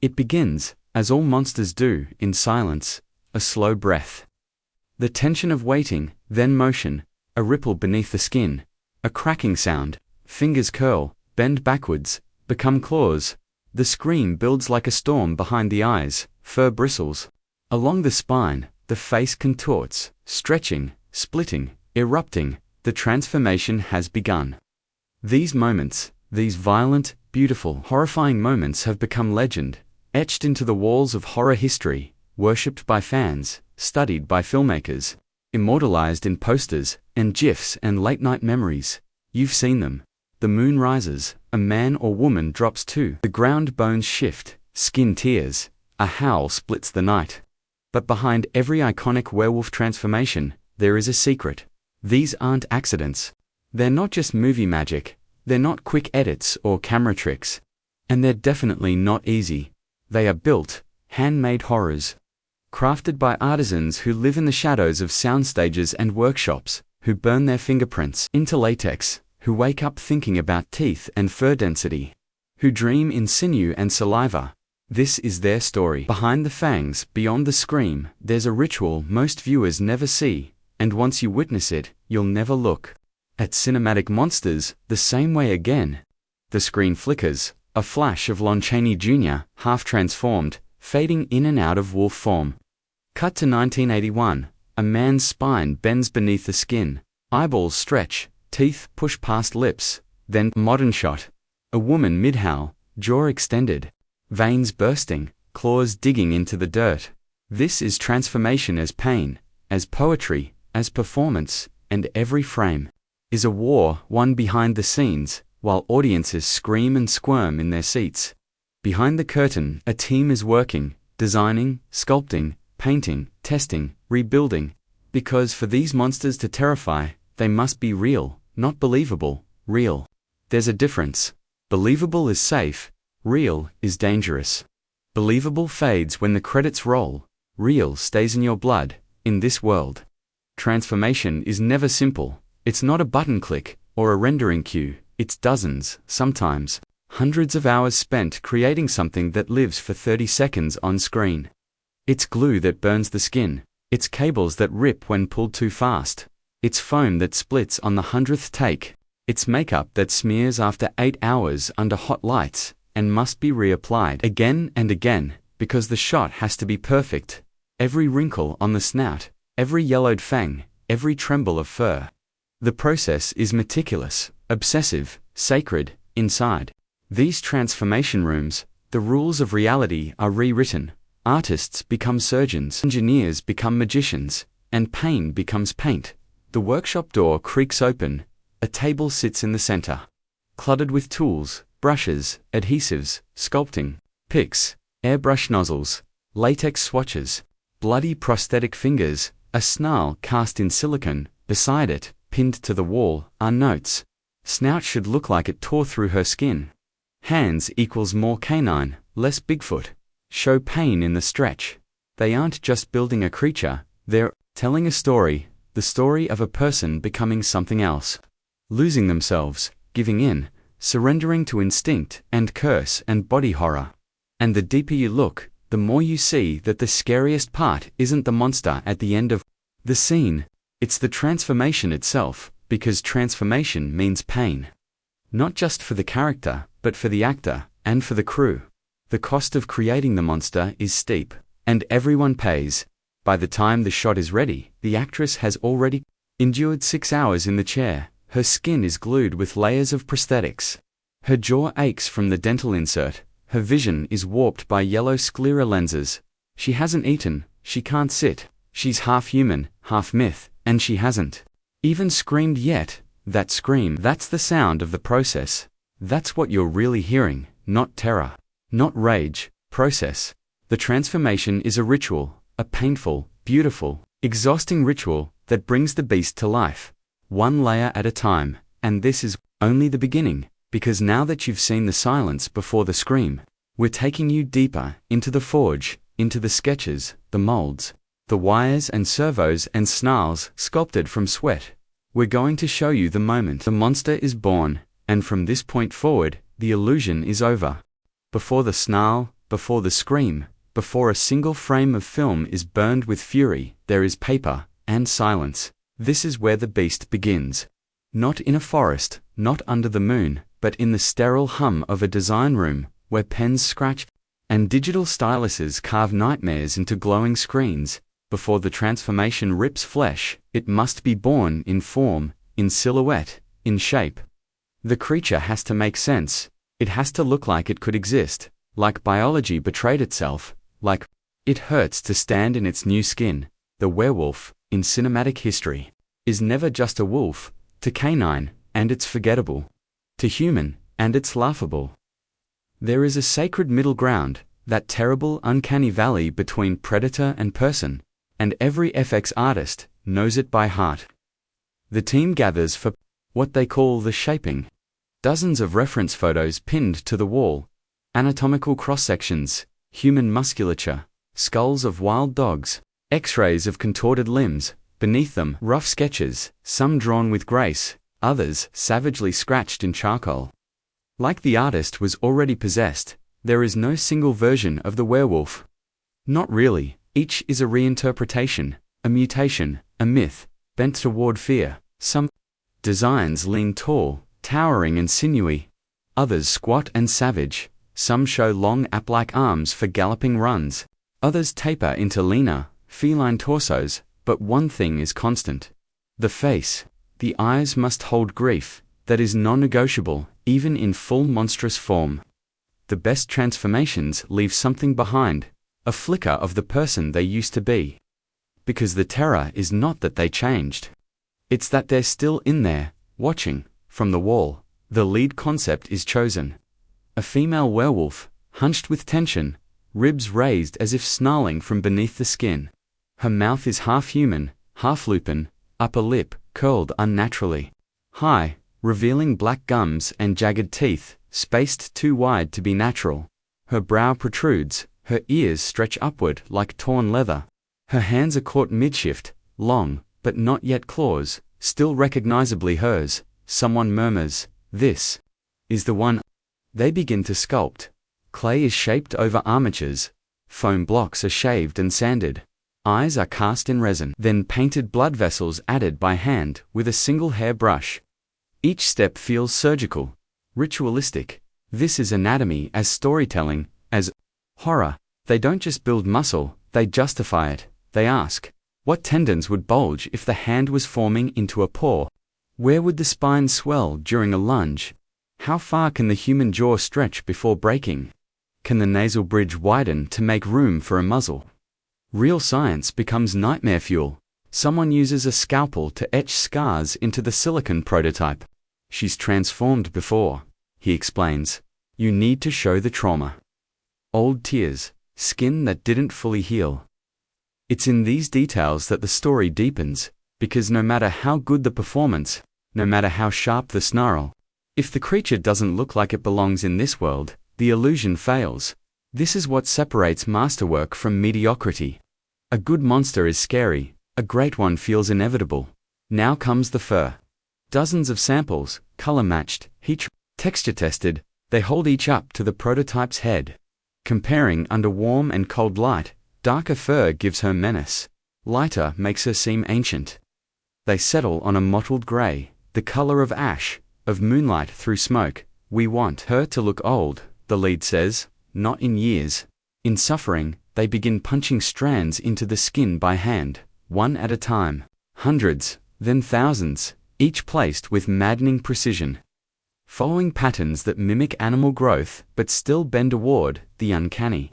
It begins, as all monsters do, in silence, a slow breath. The tension of waiting, then motion, a ripple beneath the skin, a cracking sound, fingers curl, bend backwards, become claws. The scream builds like a storm behind the eyes, fur bristles. Along the spine, the face contorts, stretching, splitting, erupting. The transformation has begun. These moments, these violent, beautiful, horrifying moments have become legend, etched into the walls of horror history, worshipped by fans, studied by filmmakers, immortalized in posters and GIFs and late-night memories. You've seen them. The moon rises, a man or woman drops to the ground, bones shift, skin tears, a howl splits the night. But behind every iconic werewolf transformation, there is a secret. These aren't accidents. They're not just movie magic. They're not quick edits or camera tricks. And they're definitely not easy. They are built, handmade horrors. Crafted by artisans who live in the shadows of soundstages and workshops, who burn their fingerprints into latex, who wake up thinking about teeth and fur density, who dream in sinew and saliva. This is their story. Behind the fangs, beyond the scream, there's a ritual most viewers never see, and once you witness it, you'll never look at cinematic monsters the same way again. The screen flickers, a flash of Lon Chaney Jr., half transformed, fading in and out of wolf form. Cut to 1981, a man's spine bends beneath the skin, eyeballs stretch, teeth push past lips. Then, modern shot. A woman mid-howl, jaw extended, veins bursting, claws digging into the dirt. This is transformation as pain, as poetry, as performance, and every frame is a war won behind the scenes, while audiences scream and squirm in their seats. Behind the curtain, a team is working, designing, sculpting, painting, testing, rebuilding. Because for these monsters to terrify, they must be real, not believable, real. There's a difference. Believable is safe, real is dangerous. Believable fades when the credits roll, real stays in your blood, in this world. Transformation is never simple. It's not a button click, or a rendering queue. It's dozens, sometimes hundreds of hours spent creating something that lives for 30 seconds on screen. It's glue that burns the skin. It's cables that rip when pulled too fast. It's foam that splits on the 100th take. It's makeup that smears after 8 hours under hot lights, and must be reapplied again and again, because the shot has to be perfect. Every wrinkle on the snout, every yellowed fang, every tremble of fur. The process is meticulous, obsessive, sacred, inside these transformation rooms, the rules of reality are rewritten. Artists become surgeons, engineers become magicians, and pain becomes paint. The workshop door creaks open, a table sits in the center, cluttered with tools, brushes, adhesives, sculpting, picks, airbrush nozzles, latex swatches, bloody prosthetic fingers, a snarl cast in silicone. Beside it, pinned to the wall, are notes. Snout should look like it tore through her skin. Hands equals more canine, less Bigfoot. Show pain in the stretch. They aren't just building a creature, they're telling a story, the story of a person becoming something else. Losing themselves, giving in, surrendering to instinct and curse and body horror. And the deeper you look, the more you see that the scariest part isn't the monster at the end of the scene. It's the transformation itself, because transformation means pain. Not just for the character, but for the actor, and for the crew. The cost of creating the monster is steep, and everyone pays. By the time the shot is ready, the actress has already endured 6 hours in the chair. Her skin is glued with layers of prosthetics. Her jaw aches from the dental insert. Her vision is warped by yellow sclera lenses. She hasn't eaten, she can't sit. She's half human, half myth, and she hasn't even screamed yet. That scream, that's the sound of the process. That's what you're really hearing, not terror, not rage, process. The transformation is a ritual, a painful, beautiful, exhausting ritual that brings the beast to life, one layer at a time. And this is only the beginning, because now that you've seen the silence before the scream, we're taking you deeper into the forge, into the sketches, the molds, the wires and servos and snarls sculpted from sweat. We're going to show you the moment the monster is born, and from this point forward, the illusion is over. Before the snarl, before the scream, before a single frame of film is burned with fury, there is paper and silence. This is where the beast begins. Not in a forest, not under the moon, but in the sterile hum of a design room, where pens scratch and digital styluses carve nightmares into glowing screens. Before the transformation rips flesh, it must be born in form, in silhouette, in shape. The creature has to make sense. It has to look like it could exist, like biology betrayed itself, like it hurts to stand in its new skin. The werewolf, in cinematic history, is never just a wolf. To canine, and it's forgettable. To human, and it's laughable. There is a sacred middle ground, that terrible uncanny valley between predator and person, and every FX artist knows it by heart. The team gathers for what they call the shaping. Dozens of reference photos pinned to the wall, anatomical cross-sections, human musculature, skulls of wild dogs, X-rays of contorted limbs. Beneath them, rough sketches, some drawn with grace, others savagely scratched in charcoal. Like the artist was already possessed, there is no single version of the werewolf. Not really, each is a reinterpretation, a mutation, a myth, bent toward fear. Some designs lean tall, towering and sinewy. Others squat and savage. Some show long ape-like arms for galloping runs. Others taper into leaner, feline torsos. But one thing is constant. The face. The eyes must hold grief, that is non-negotiable, even in full monstrous form. The best transformations leave something behind, a flicker of the person they used to be. Because the terror is not that they changed. It's that they're still in there, watching, from the wall. The lead concept is chosen. A female werewolf, hunched with tension, ribs raised as if snarling from beneath the skin. Her mouth is half human, half lupin, upper lip curled unnaturally high, revealing black gums and jagged teeth, spaced too wide to be natural. Her brow protrudes, her ears stretch upward like torn leather. Her hands are caught midshift, long, but not yet claws, still recognizably hers. Someone murmurs, "This is the one." They begin to sculpt. Clay is shaped over armatures. Foam blocks are shaved and sanded. Eyes are cast in resin, then painted blood vessels added by hand with a single hair brush. Each step feels surgical, ritualistic. This is anatomy as storytelling, as horror. They don't just build muscle, they justify it. They ask, what tendons would bulge if the hand was forming into a paw? Where would the spine swell during a lunge? How far can the human jaw stretch before breaking? Can the nasal bridge widen to make room for a muzzle? Real science becomes nightmare fuel. Someone uses a scalpel to etch scars into the silicon prototype. She's transformed before, he explains. You need to show the trauma. Old tears, skin that didn't fully heal. It's in these details that the story deepens, because no matter how good the performance, no matter how sharp the snarl, if the creature doesn't look like it belongs in this world, the illusion fails. This is what separates masterwork from mediocrity. A good monster is scary, a great one feels inevitable. Now comes the fur. Dozens of samples, color-matched, texture-tested, they hold each up to the prototype's head. Comparing under warm and cold light, darker fur gives her menace. Lighter makes her seem ancient. They settle on a mottled gray, the color of ash, of moonlight through smoke. We want her to look old, the lead says. Not in years. In suffering, they begin punching strands into the skin by hand, one at a time. Hundreds, then thousands, each placed with maddening precision. Following patterns that mimic animal growth but still bend toward the uncanny.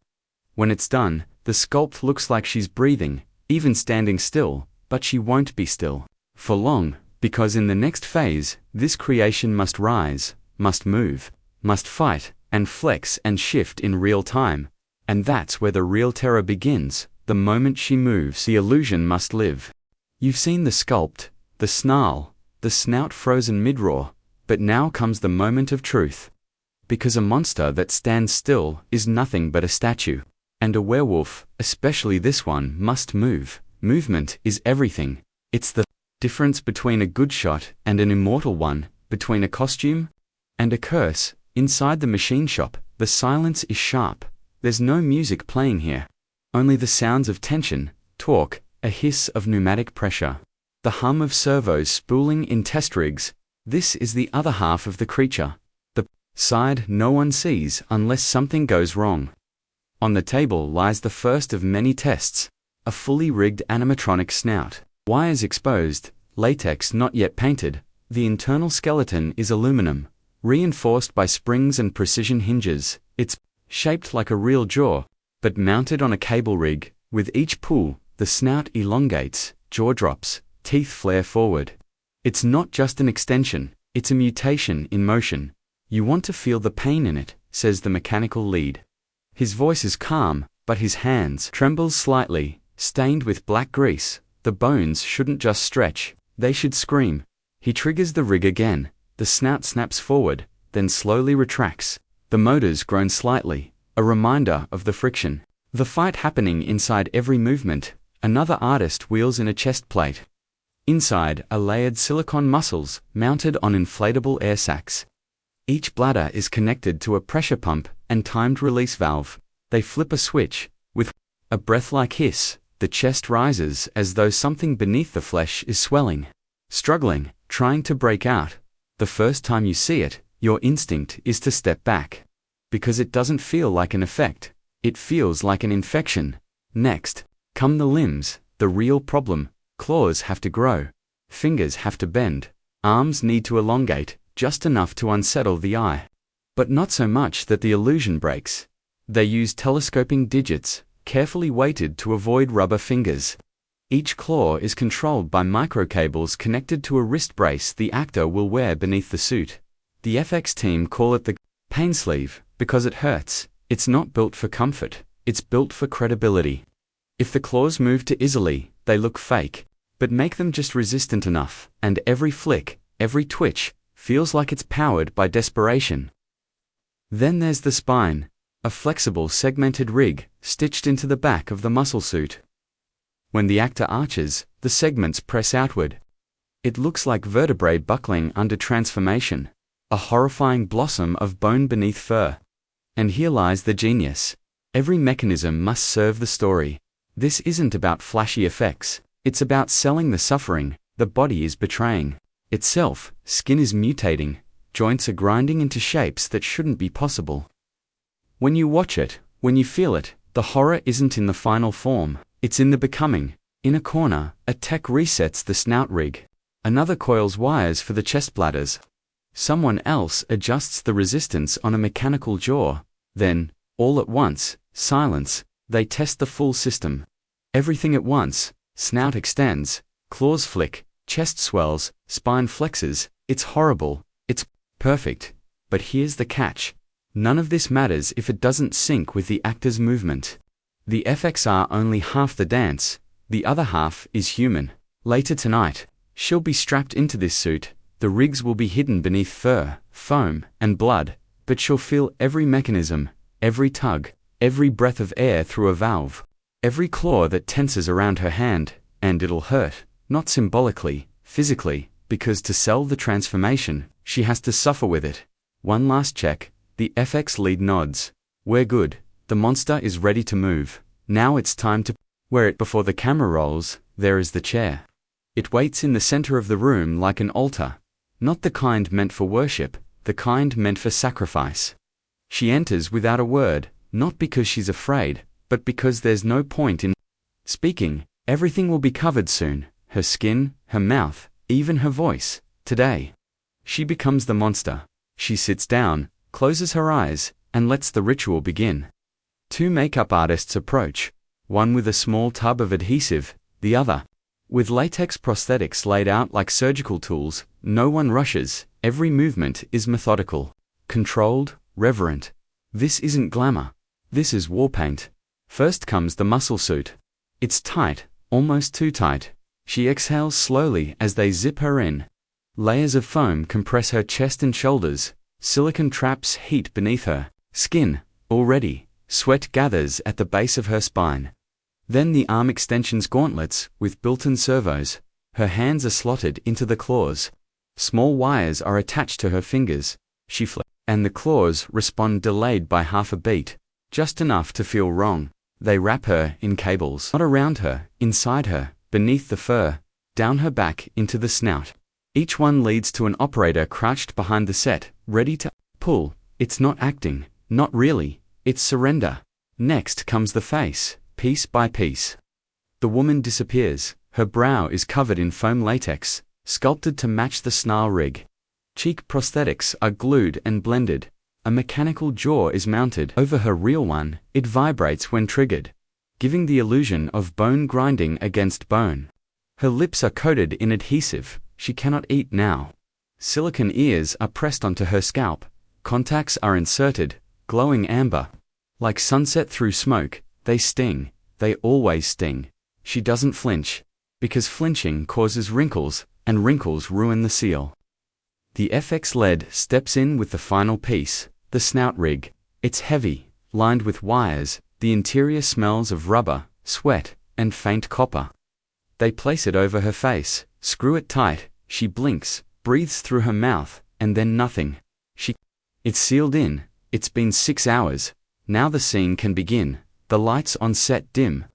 When it's done, the sculpt looks like she's breathing, even standing still, but she won't be still for long, because in the next phase, this creation must rise, must move, must fight, and flex and shift in real time. And that's where the real terror begins. The moment she moves, the illusion must live. You've seen the sculpt, the snarl, the snout frozen mid-roar, but now comes the moment of truth. Because a monster that stands still is nothing but a statue. And a werewolf, especially this one, must move. Movement is everything. It's the difference between a good shot and an immortal one, between a costume and a curse. Inside the machine shop, the silence is sharp. There's no music playing here. Only the sounds of tension, torque, a hiss of pneumatic pressure. The hum of servos spooling in test rigs. This is the other half of the creature. The side no one sees unless something goes wrong. On the table lies the first of many tests. A fully rigged animatronic snout. Wires exposed, latex not yet painted. The internal skeleton is aluminum, reinforced by springs and precision hinges. It's shaped like a real jaw, but mounted on a cable rig. With each pull, the snout elongates, jaw drops, teeth flare forward. It's not just an extension, it's a mutation in motion. You want to feel the pain in it, says the mechanical lead. His voice is calm, but his hands tremble slightly, stained with black grease. The bones shouldn't just stretch, they should scream. He triggers the rig again. The snout snaps forward, then slowly retracts. The motors groan slightly, a reminder of the friction. The fight happening inside every movement. Another artist wheels in a chest plate. Inside are layered silicone muscles mounted on inflatable air sacs. Each bladder is connected to a pressure pump and timed release valve. They flip a switch. With a breath-like hiss, the chest rises as though something beneath the flesh is swelling, struggling, trying to break out. The first time you see it, your instinct is to step back. Because it doesn't feel like an effect. It feels like an infection. Next, come the limbs, the real problem. Claws have to grow. Fingers have to bend. Arms need to elongate, just enough to unsettle the eye. But not so much that the illusion breaks. They use telescoping digits, carefully weighted to avoid rubber fingers. Each claw is controlled by microcables connected to a wrist brace the actor will wear beneath the suit. The FX team call it the pain sleeve because it hurts. It's not built for comfort, it's built for credibility. If the claws move too easily, they look fake, but make them just resistant enough, and every flick, every twitch, feels like it's powered by desperation. Then there's the spine, a flexible segmented rig stitched into the back of the muscle suit. When the actor arches, the segments press outward. It looks like vertebrae buckling under transformation, a horrifying blossom of bone beneath fur. And here lies the genius. Every mechanism must serve the story. This isn't about flashy effects, it's about selling the suffering the body is betraying itself. Skin is mutating, joints are grinding into shapes that shouldn't be possible. When you watch it, when you feel it, the horror isn't in the final form, it's in the becoming. In a corner, a tech resets the snout rig. Another coils wires for the chest bladders. Someone else adjusts the resistance on a mechanical jaw. Then, all at once, silence. They test the full system. Everything at once. Snout extends, claws flick, chest swells, spine flexes. It's horrible. It's perfect. But here's the catch. None of this matters if it doesn't sync with the actor's movement. The FX are only half the dance. The other half is human. Later tonight, she'll be strapped into this suit. The rigs will be hidden beneath fur, foam, and blood, but she'll feel every mechanism, every tug, every breath of air through a valve, every claw that tenses around her hand, and it'll hurt, not symbolically, physically, because to sell the transformation, she has to suffer with it. One last check, the FX lead nods. We're good, the monster is ready to move. Now it's time to wear it. Before the camera rolls, there is the chair. It waits in the center of the room like an altar. Not the kind meant for worship, the kind meant for sacrifice. She enters without a word, not because she's afraid, but because there's no point in speaking. Everything will be covered soon, her skin, her mouth, even her voice. Today, she becomes the monster. She sits down, closes her eyes, and lets the ritual begin. Two makeup artists approach, one with a small tub of adhesive, the other with latex prosthetics laid out like surgical tools. No one rushes, every movement is methodical, controlled, reverent. This isn't glamour. This is war paint. First comes the muscle suit. It's tight, almost too tight. She exhales slowly as they zip her in. Layers of foam compress her chest and shoulders. Silicone traps heat beneath her skin. Already, sweat gathers at the base of her spine. Then the arm extensions, gauntlets with built-in servos. Her hands are slotted into the claws. Small wires are attached to her fingers. She and the claws respond delayed by half a beat. just enough to feel wrong. They wrap her in cables, not around her, inside her, beneath the fur, down her back into the snout. Each one leads to an operator crouched behind the set, ready to pull. It's not acting, not really, it's surrender. Next comes the face, piece by piece. The woman disappears, her brow is covered in foam latex, sculpted to match the snarl rig. Cheek prosthetics are glued and blended. A mechanical jaw is mounted over her real one, it vibrates when triggered, giving the illusion of bone grinding against bone. Her lips are coated in adhesive, she cannot eat now. Silicone ears are pressed onto her scalp, contacts are inserted, glowing amber. Like sunset through smoke, they sting, they always sting. She doesn't flinch, because flinching causes wrinkles, and wrinkles ruin the seal. The FX lead steps in with the final piece, the snout rig. It's heavy, lined with wires, the interior smells of rubber, sweat, and faint copper. They place it over her face, screw it tight, she blinks, breathes through her mouth, and then nothing. It's sealed in, it's been 6 hours, now the scene can begin, the lights on set dim.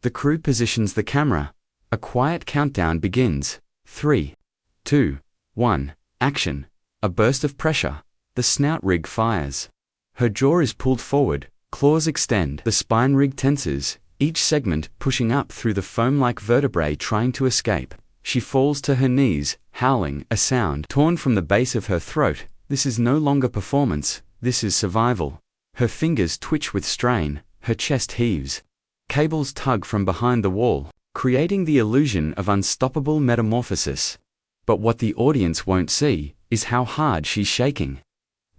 The crew positions the camera, a quiet countdown begins, 3, 2, 1, action, a burst of pressure, the snout rig fires. Her jaw is pulled forward, claws extend, the spine rig tenses, each segment pushing up through the foam-like vertebrae trying to escape. She falls to her knees, howling, a sound torn from the base of her throat. This is no longer performance, this is survival. Her fingers twitch with strain, her chest heaves. Cables tug from behind the wall, creating the illusion of unstoppable metamorphosis. But what the audience won't see is how hard she's shaking.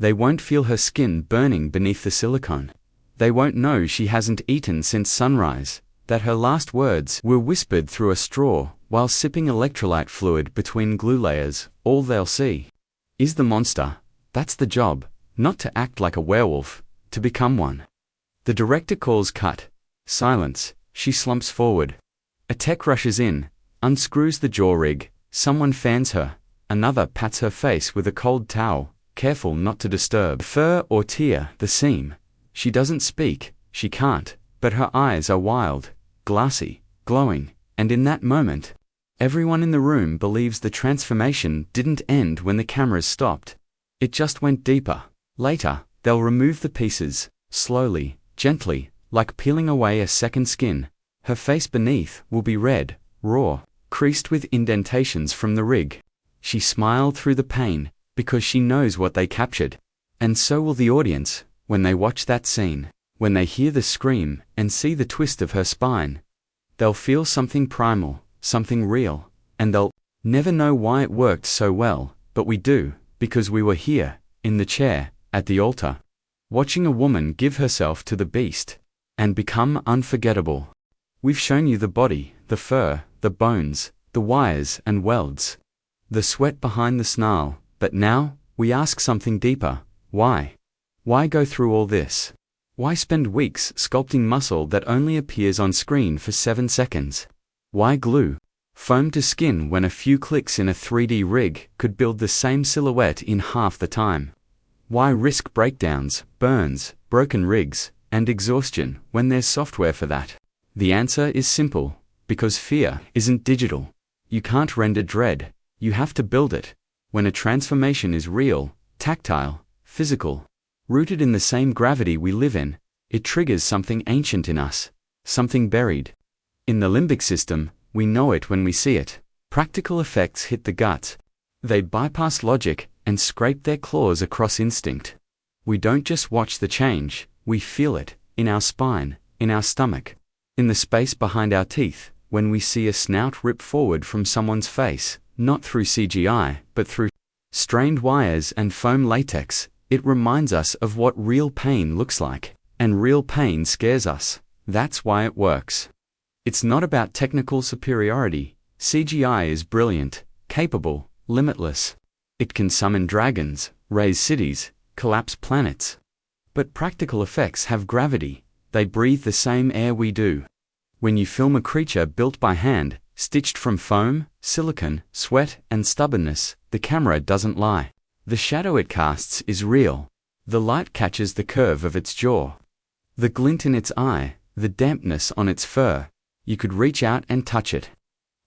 They won't feel her skin burning beneath the silicone. They won't know she hasn't eaten since sunrise, that her last words were whispered through a straw while sipping electrolyte fluid between glue layers. All they'll see is the monster. That's the job, not to act like a werewolf, to become one. The director calls cut. Silence. She slumps forward. A tech rushes in, unscrews the jaw rig, someone fans her, another pats her face with a cold towel, careful not to disturb fur or tear the seam. She doesn't speak, she can't, but her eyes are wild, glassy, glowing, and in that moment, everyone in the room believes the transformation didn't end when the cameras stopped. It just went deeper. Later, they'll remove the pieces, slowly, gently, like peeling away a second skin. Her face beneath will be red, raw, creased with indentations from the rig. She smiled through the pain, because she knows what they captured. And so will the audience, when they watch that scene, when they hear the scream and see the twist of her spine. They'll feel something primal, something real, and they'll never know why it worked so well, but we do, because we were here, in the chair, at the altar, watching a woman give herself to the beast, and become unforgettable. We've shown you the body, the fur, the bones, the wires and welds, the sweat behind the snarl, but now, we ask something deeper. Why? Why go through all this? Why spend weeks sculpting muscle that only appears on screen for 7 seconds? Why glue foam to skin when a few clicks in a 3D rig could build the same silhouette in half the time? Why risk breakdowns, burns, broken rigs, and exhaustion when there's software for that? The answer is simple, because fear isn't digital. You can't render dread, you have to build it. When a transformation is real, tactile, physical, rooted in the same gravity we live in, it triggers something ancient in us, something buried in the limbic system. We know it when we see it. Practical effects hit the gut. They bypass logic and scrape their claws across instinct. We don't just watch the change, we feel it, in our spine, in our stomach, in the space behind our teeth, when we see a snout rip forward from someone's face, not through CGI, but through strained wires and foam latex. It reminds us of what real pain looks like, and real pain scares us. That's why it works. It's not about technical superiority. CGI is brilliant, capable, limitless. It can summon dragons, raise cities, collapse planets. But practical effects have gravity. They breathe the same air we do. When you film a creature built by hand, stitched from foam, silicone, sweat, and stubbornness, the camera doesn't lie. The shadow it casts is real. The light catches the curve of its jaw. The glint in its eye, the dampness on its fur, you could reach out and touch it.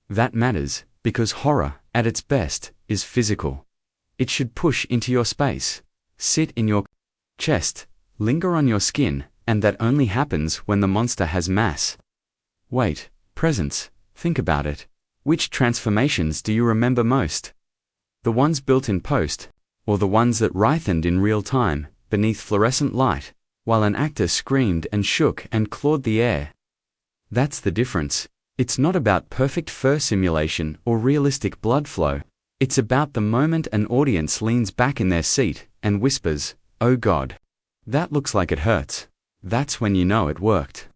That matters, because horror, at its best, is physical. It should push into your space, sit in your chest, linger on your skin, and that only happens when the monster has mass. Weight, presence, think about it. Which transformations do you remember most? The ones built in post, or the ones that writhed in real time, beneath fluorescent light, while an actor screamed and shook and clawed the air? That's the difference. It's not about perfect fur simulation or realistic blood flow. It's about the moment an audience leans back in their seat and whispers, "Oh God, that looks like it hurts." That's when you know it worked.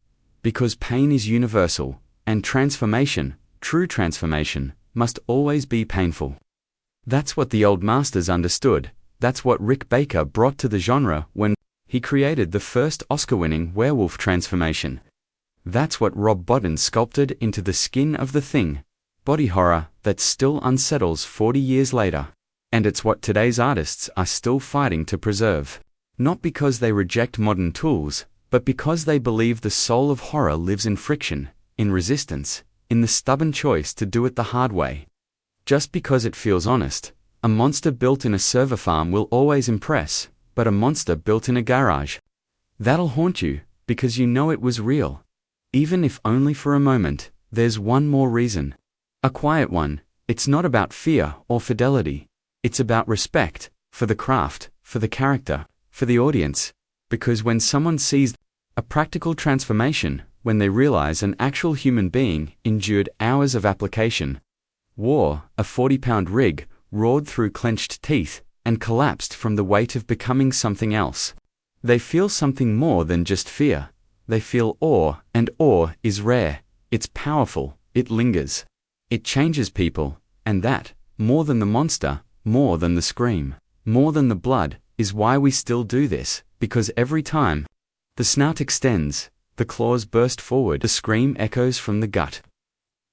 Because pain is universal, and transformation, true transformation, must always be painful. That's what the old masters understood. That's what Rick Baker brought to the genre when he created the first Oscar-winning werewolf transformation. That's what Rob Bottin sculpted into the skin of the Thing, body horror that still unsettles 40 years later. And it's what today's artists are still fighting to preserve. Not because they reject modern tools, but because they believe the soul of horror lives in friction, in resistance, in the stubborn choice to do it the hard way. Just because it feels honest, a monster built in a server farm will always impress, but a monster built in a garage, that'll haunt you, because you know it was real. Even if only for a moment. There's one more reason. A quiet one. It's not about fear or fidelity. It's about respect, for the craft, for the character, for the audience. Because when someone sees a practical transformation, when they realize an actual human being endured hours of application, wore a 40-pound rig, roared through clenched teeth, and collapsed from the weight of becoming something else, they feel something more than just fear. They feel awe, and awe is rare. It's powerful, it lingers. It changes people, and that, more than the monster, more than the scream, more than the blood, is why we still do this, because every time the snout extends, the claws burst forward, the scream echoes from the gut.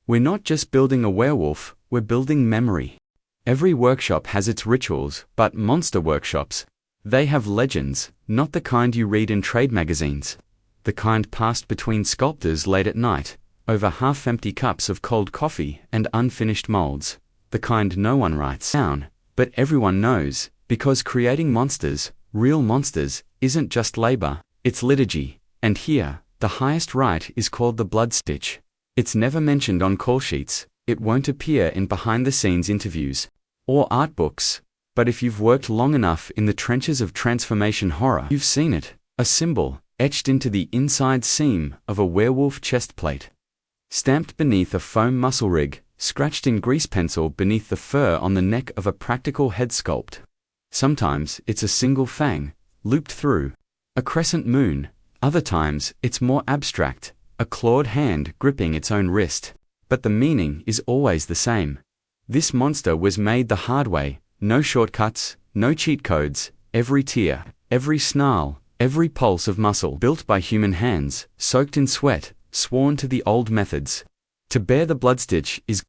We're not just building a werewolf, we're building memory. Every workshop has its rituals, but monster workshops, they have legends, not the kind you read in trade magazines. The kind passed between sculptors late at night, over half-empty cups of cold coffee and unfinished molds. The kind no one writes down, but everyone knows, because creating monsters, real monsters, isn't just labor, it's liturgy. And here, the highest rite is called the blood stitch. It's never mentioned on call sheets, it won't appear in behind-the-scenes interviews or art books. But if you've worked long enough in the trenches of transformation horror, you've seen it, a symbol, etched into the inside seam of a werewolf chest plate, stamped beneath a foam muscle rig, scratched in grease pencil beneath the fur on the neck of a practical head sculpt. Sometimes it's a single fang, looped through a crescent moon. Other times it's more abstract, a clawed hand gripping its own wrist. But the meaning is always the same. This monster was made the hard way, no shortcuts, no cheat codes. Every tear, every snarl, every pulse of muscle built by human hands, soaked in sweat, sworn to the old methods. To bear the bloodstitch is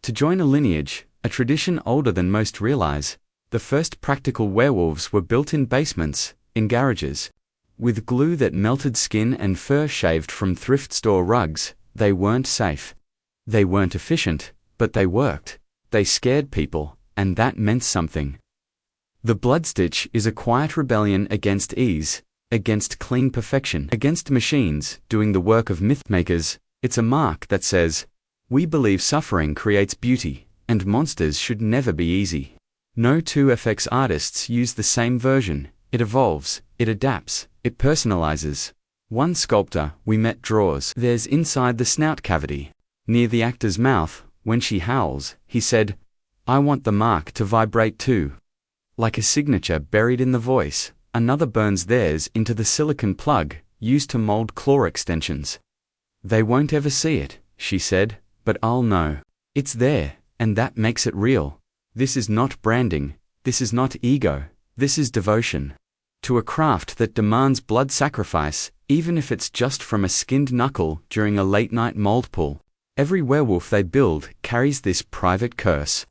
to join a lineage, a tradition older than most realize. The first practical werewolves were built in basements, in garages, with glue that melted skin and fur shaved from thrift store rugs. They weren't safe. They weren't efficient, but they worked. They scared people, and that meant something. The bloodstitch is a quiet rebellion against ease, against clean perfection, against machines doing the work of myth makers. It's a mark that says, we believe suffering creates beauty, and monsters should never be easy. No two FX artists use the same version. It evolves, it adapts, it personalizes. One sculptor we met draws theirs inside the snout cavity, near the actor's mouth. When she howls, he said, I want the mark to vibrate too. Like a signature buried in the voice. Another burns theirs into the silicon plug, used to mold claw extensions. They won't ever see it, she said, but I'll know. It's there, and that makes it real. This is not branding, this is not ego, this is devotion. To a craft that demands blood sacrifice, even if it's just from a skinned knuckle during a late-night mold pull. Every werewolf they build carries this private curse.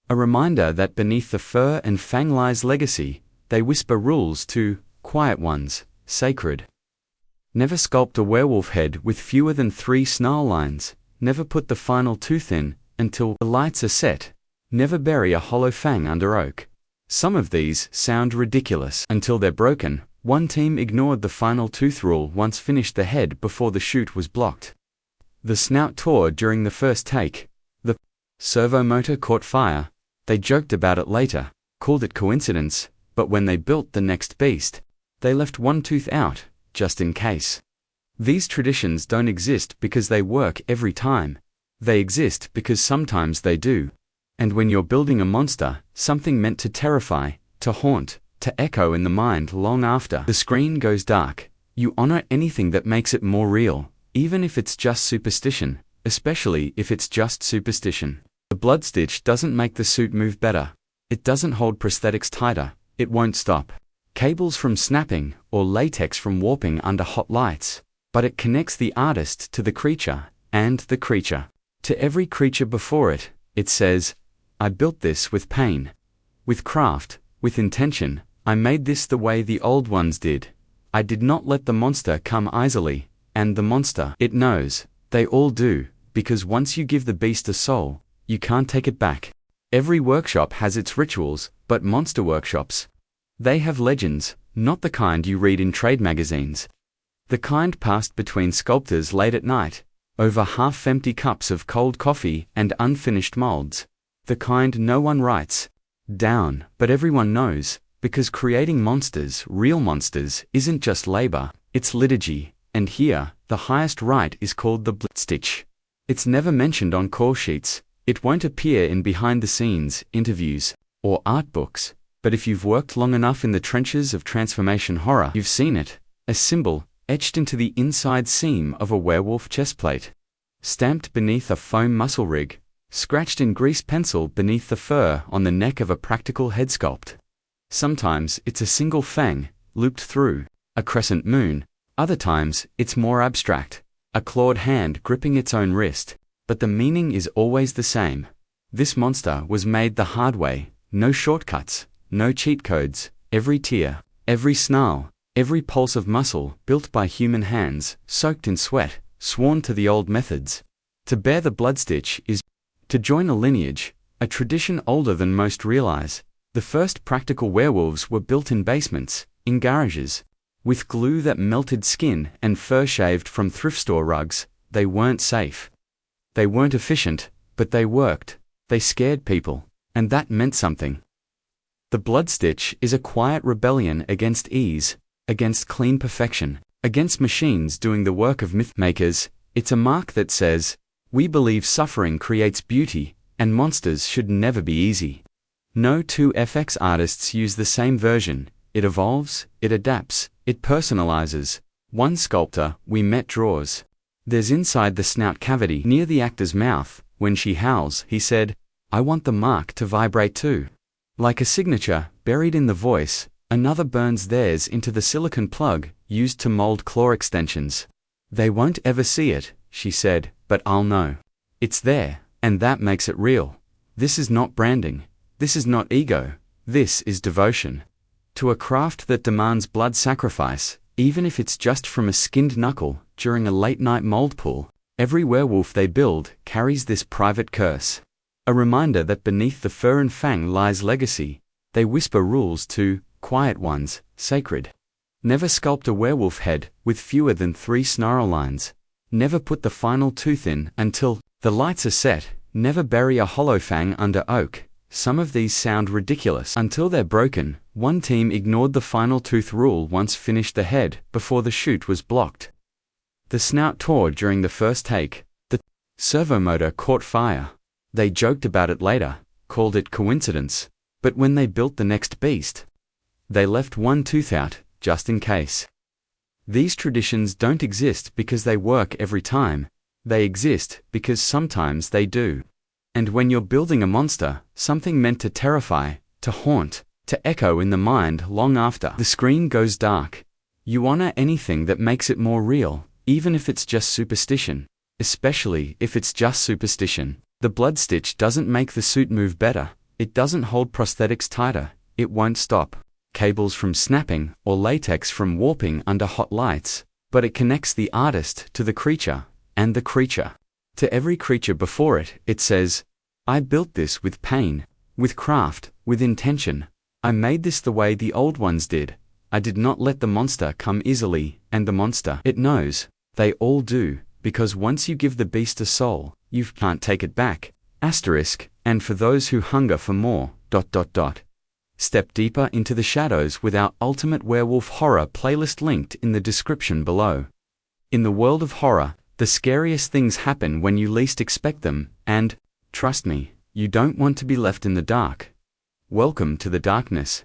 A reminder that beneath the fur and fang lies legacy. They whisper rules to quiet ones, sacred. Never sculpt a werewolf head with fewer than 3 snarl lines. Never put the final tooth in until the lights are set. Never bury a hollow fang under oak. Some of these sound ridiculous until they're broken. One team ignored the final tooth rule once finished the head before the shoot was blocked. The snout tore during the first take. The servo motor caught fire. They joked about it later, called it coincidence, but when they built the next beast, they left one tooth out, just in case. These traditions don't exist because they work every time. They exist because sometimes they do. And when you're building a monster, something meant to terrify, to haunt, to echo in the mind long after the screen goes dark, you honor anything that makes it more real, even if it's just superstition, especially if it's just superstition. The blood stitch doesn't make the suit move better. It doesn't hold prosthetics tighter. It won't stop cables from snapping or latex from warping under hot lights, but it connects the artist to the creature, and the creature to every creature before it. It says, I built this with pain, with craft, with intention. I made this the way the old ones did. I did not let the monster come easily, and the monster, it knows, they all do, because once you give the beast a soul, you can't take it back. Every workshop has its rituals, but monster workshops, they have legends, not the kind you read in trade magazines. The kind passed between sculptors late at night, over half-empty cups of cold coffee and unfinished molds. The kind no one writes down, but everyone knows, because creating monsters, real monsters, isn't just labor, it's liturgy, and here, the highest rite is called the blood stitch. It's never mentioned on call sheets, it won't appear in behind-the-scenes interviews or art books, but if you've worked long enough in the trenches of transformation horror, you've seen it, a symbol etched into the inside seam of a werewolf chestplate, stamped beneath a foam muscle rig, scratched in grease pencil beneath the fur on the neck of a practical head sculpt. Sometimes it's a single fang, looped through a crescent moon. Other times it's more abstract, a clawed hand gripping its own wrist, but the meaning is always the same. This monster was made the hard way, no shortcuts, no cheat codes. Every tear, every snarl, every pulse of muscle built by human hands, soaked in sweat, sworn to the old methods. To bear the blood stitch is to join a lineage, a tradition older than most realize. The first practical werewolves were built in basements, in garages, with glue that melted skin and fur shaved from thrift store rugs. They weren't safe. They weren't efficient, but they worked. They scared people, and that meant something. The blood stitch is a quiet rebellion against ease, against clean perfection, against machines doing the work of myth makers. It's a mark that says, we believe suffering creates beauty, and monsters should never be easy. No two FX artists use the same version. It evolves, it adapts, it personalizes. One sculptor we met draws. There's inside the snout cavity near the actor's mouth. When she howls, he said, I want the mark to vibrate too. Like a signature, buried in the voice. Another burns theirs into the silicone plug, used to mold claw extensions. They won't ever see it, she said, but I'll know. It's there, and that makes it real. This is not branding. This is not ego. This is devotion. To a craft that demands blood sacrifice, even if it's just from a skinned knuckle, during a late-night mold pool. Every werewolf they build carries this private curse. A reminder that beneath the fur and fang lies legacy. They whisper rules to quiet ones, sacred. Never sculpt a werewolf head with fewer than 3 snarl lines. Never put the final tooth in until the lights are set. Never bury a hollow fang under oak. Some of these sound ridiculous until they're broken. One team ignored the final tooth rule once finished the head before the shoot was blocked. The snout tore during the first take. The servo motor caught fire. They joked about it later, called it coincidence, but when they built the next beast, they left one tooth out, just in case. These traditions don't exist because they work every time. They exist because sometimes they do. And when you're building a monster, something meant to terrify, to haunt, to echo in the mind long after the screen goes dark, you honor anything that makes it more real, even if it's just superstition. Especially if it's just superstition. The blood stitch doesn't make the suit move better. It doesn't hold prosthetics tighter. It won't stop cables from snapping or latex from warping under hot lights, but but it connects the artist to the creature, and the creature to every creature before it. It says, I built this with pain, with craft, with intention. I made this the way the old ones did. I did not let the monster come easily, and the monster, it knows, they all do, because once you give the beast a soul, you can't take it back. Asterisk, and for those who hunger for more, ... Step deeper into the shadows with our Ultimate Werewolf Horror playlist linked in the description below. In the world of horror, the scariest things happen when you least expect them, and, trust me, you don't want to be left in the dark. Welcome to the darkness.